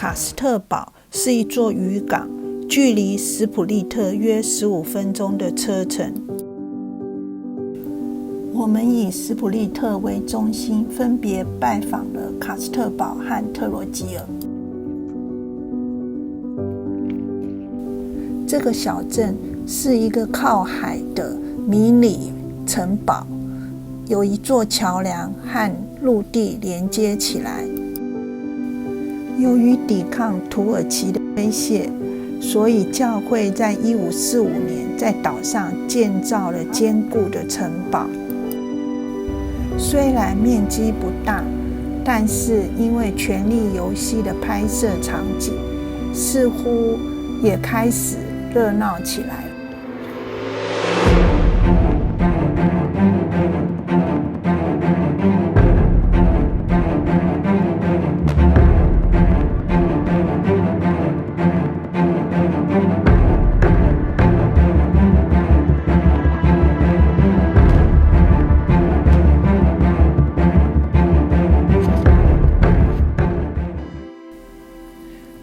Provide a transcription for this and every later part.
卡斯特堡是一座渔港，距离史普利特约15分钟的车程。我们以史普利特为中心，分别拜访了卡斯特堡和特罗吉尔。这个小镇是一个靠海的迷你城堡，有一座桥梁和陆地连接起来。由于抵抗土耳其的威胁，所以教会在1545年在岛上建造了坚固的城堡。虽然面积不大，但是因为《权力游戏》的拍摄场景，似乎也开始热闹起来。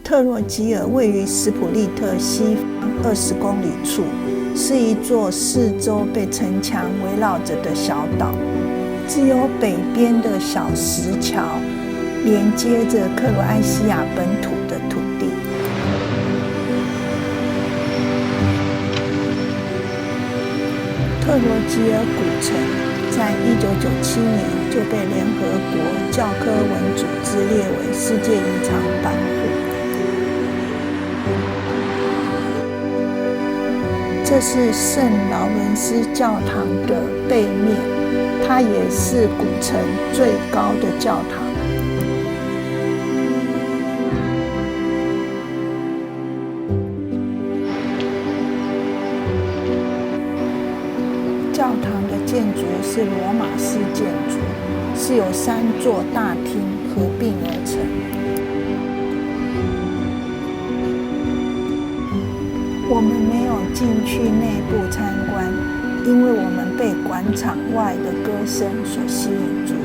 特罗吉尔位于史普利特西方20公里处，是一座四周被城墙围绕着的小岛，只有北边的小石桥连接着克罗埃西亚本土的土地。特罗吉尔古城在1997年就被联合国教科文组织列为世界遗产保护。这是圣劳伦斯教堂的背面，它也是古城最高的教堂。教堂的建筑是罗马式建筑，是由3座大厅合并而成。我们没有进去内部参观，因为我们被广场外的歌声所吸引住。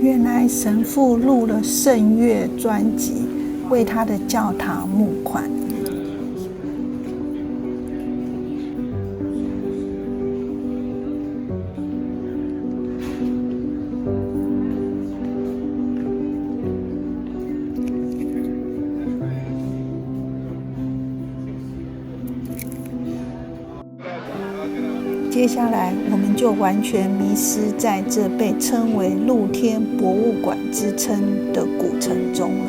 原来神父录了圣乐专辑，为他的教堂募款。接下来我们就完全迷失在这被称为露天博物馆之称的古城中了。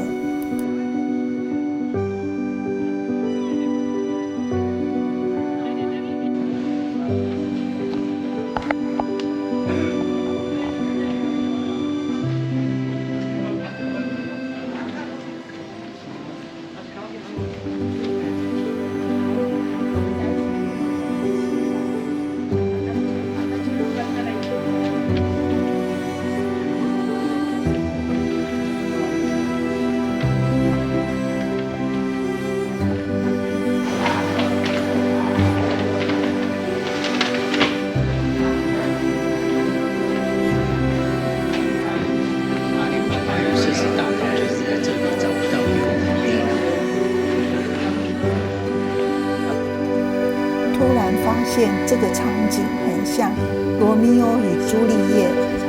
突然发现这个场景很像罗密欧与朱丽叶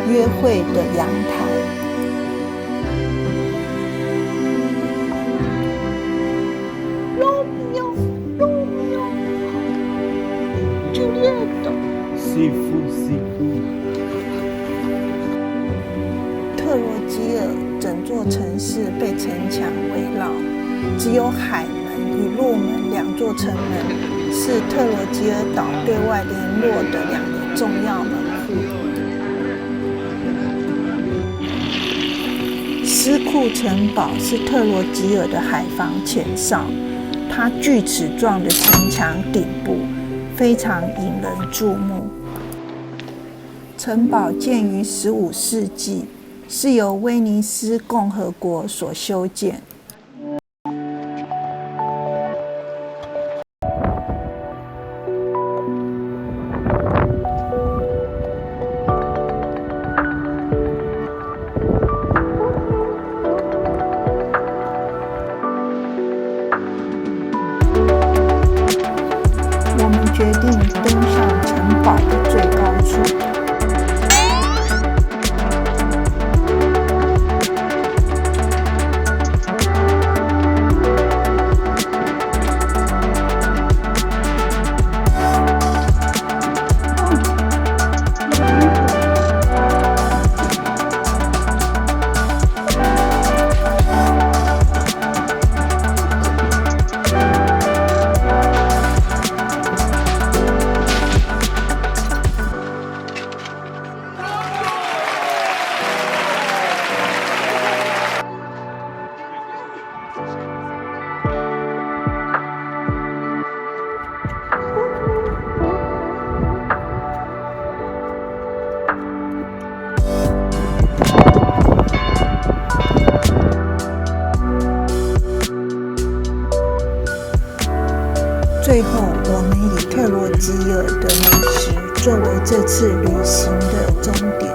约会的阳台。罗密欧，罗密欧，朱丽叶，师傅，师傅。特罗基尔整座城市被城墙围绕，只有海门与陆门两座城门是特罗基尔岛对外联络的两个重要门户。斯库城堡是特罗基尔的海防前哨，它锯齿状的城墙顶部非常引人注目。城堡建于15世纪，是由威尼斯共和国所修建。我们决定登上城堡的最高处。最后，我们以特罗基尔的美食作为这次旅行的终点。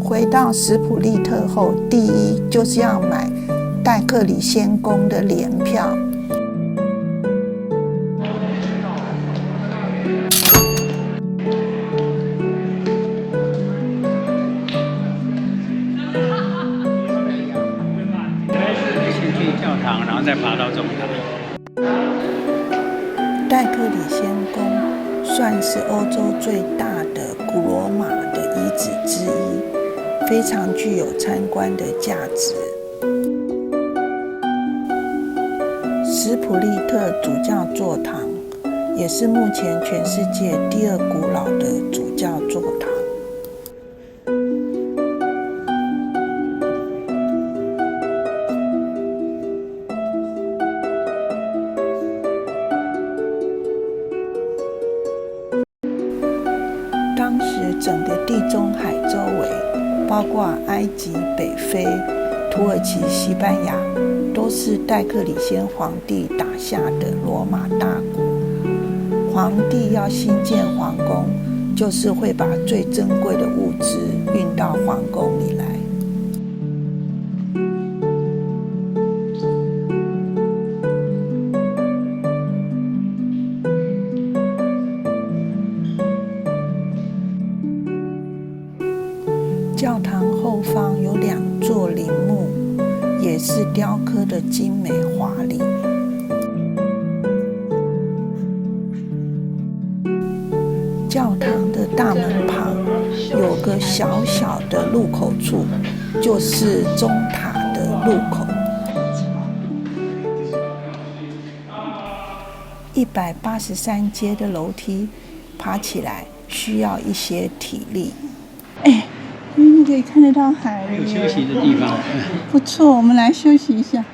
回到史普利特后，第一就是要买戴克里先宫的联票。教堂，然后再爬到总塔。戴克里先宫算是欧洲最大的古罗马的遗址之一，非常具有参观的价值。史普利特主教座堂也是目前全世界第2古老的主教座堂。当时整个地中海周围，包括埃及、北非、土耳其、西班牙，都是戴克里先皇帝打下的罗马大国。皇帝要兴建皇宫，就是会把最珍贵的物资运到皇宫里来。教堂后方有2座陵墓，也是雕刻的精美华丽。的大门旁有个小小的入口处，就是钟塔的入口。183阶的楼梯，爬起来需要一些体力。你可以看得到海了，有休息的地方。不错，我们来休息一下。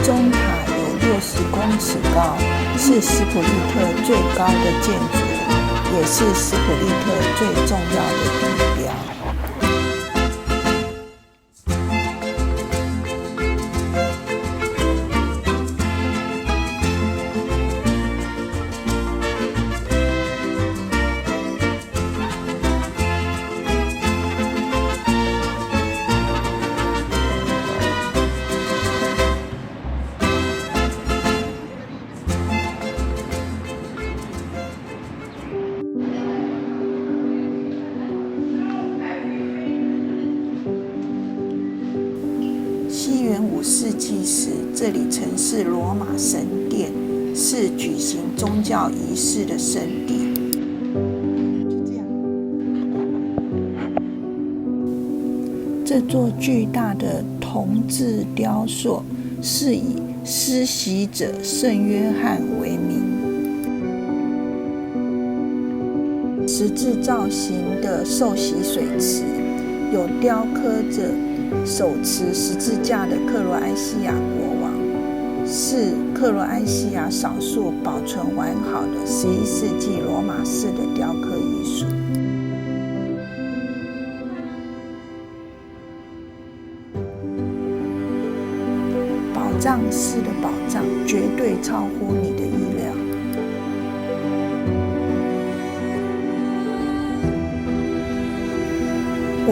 钟塔有60公尺高，是斯普利特最高的建筑，也是斯普利特最重要的地标。西元5世纪时，这里曾是罗马神殿，是举行宗教仪式的圣地。这座巨大的铜制雕塑是以施洗者圣约翰为名。十字造型的受洗水池，有雕刻着手持十字架的克罗埃西亚国王，是克罗埃西亚少数保存完好的11世纪罗马式的雕刻艺术。宝藏式的宝藏，绝对超乎你的意料。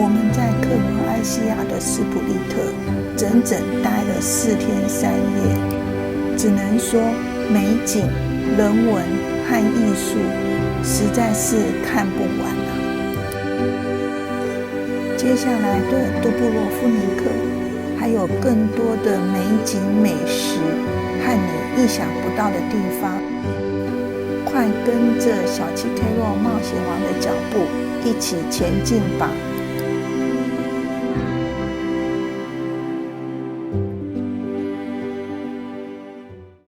我们在克罗埃西亚的斯普利特整整待了4天3夜，只能说美景、人文和艺术实在是看不完啊。接下来的杜布罗夫尼克还有更多的美景美食和你意想不到的地方，快跟着小七 K 罗冒险王的脚步一起前进吧。